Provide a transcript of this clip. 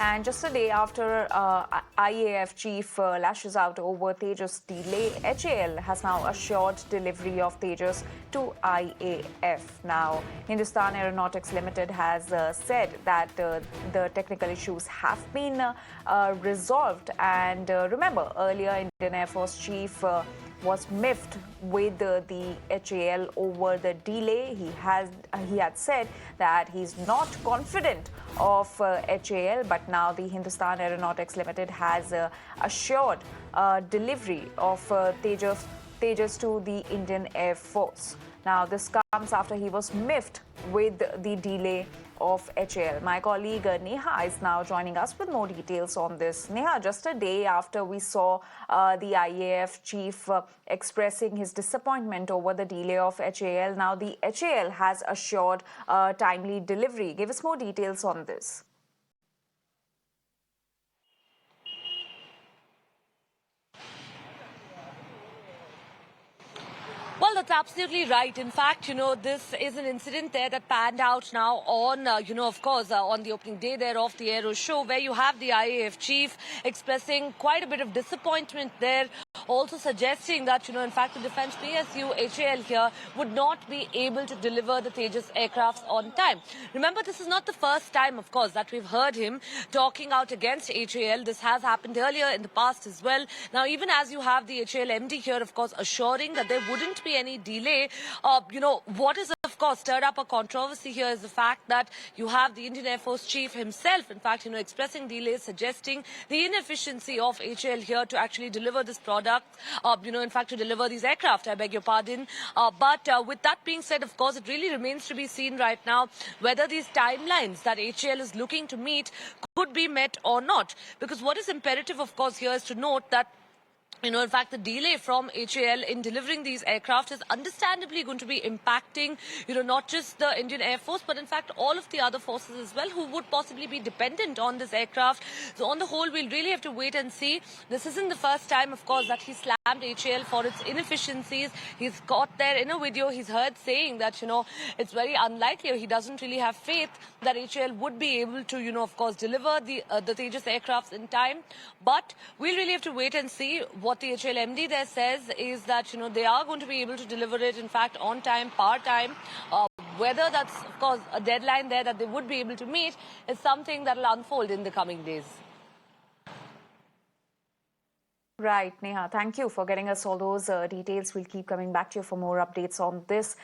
And just a day after IAF chief lashes out over Tejas delay, HAL has now assured delivery of Tejas to IAF. Now, Hindustan Aeronautics Limited has said that the technical issues have been resolved. And remember, earlier Indian Air Force chief was miffed with the HAL over the delay. He had said that he's not confident of HAL, but now the Hindustan Aeronautics Limited has assured delivery of Tejas to the Indian Air Force. Now, this comes after he was miffed with the delay of HAL. My colleague Neha is now joining us with more details on this. Neha, just a day after we saw the IAF chief expressing his disappointment over the delay of HAL, now the HAL has assured timely delivery. Give us more details on this. Well, that's absolutely right. In fact, this is an incident there that panned out now on, of course, on the opening day there of the Aero Show, where you have the IAF chief expressing quite a bit of disappointment there, also suggesting that, in fact, the Defence PSU HAL here would not be able to deliver the Tejas aircrafts on time. Remember, this is not the first time, of course, that we've heard him talking out against HAL. This has happened earlier in the past as well. Now, even as you have the HAL MD here, of course, assuring that there wouldn't be any delay, what is of course stirred up a controversy here is the fact that you have the Indian Air Force chief himself, in fact, expressing delays, suggesting the inefficiency of HAL here to actually deliver this product, in fact, to deliver these aircraft, I beg your pardon. But with that being said, of course, it really remains to be seen right now whether these timelines that HAL is looking to meet could be met or not. Because what is imperative, of course, here is to note that in fact, the delay from HAL in delivering these aircraft is understandably going to be impacting, not just the Indian Air Force, but in fact all of the other forces as well who would possibly be dependent on this aircraft. So on the whole, we'll really have to wait and see. This isn't the first time, of course, that he slammed HAL for its inefficiencies. He's caught there in a video. He's heard saying that, it's very unlikely, or he doesn't really have faith that HAL would be able to, of course, deliver the Tejas aircrafts in time. But we'll really have to wait and see. What the HAL MD there says is that, they are going to be able to deliver it, in fact, on time, par time. Whether that's, of course, a deadline there that they would be able to meet is something that will unfold in the coming days. Right, Neha. Thank you for getting us all those details. We'll keep coming back to you for more updates on this.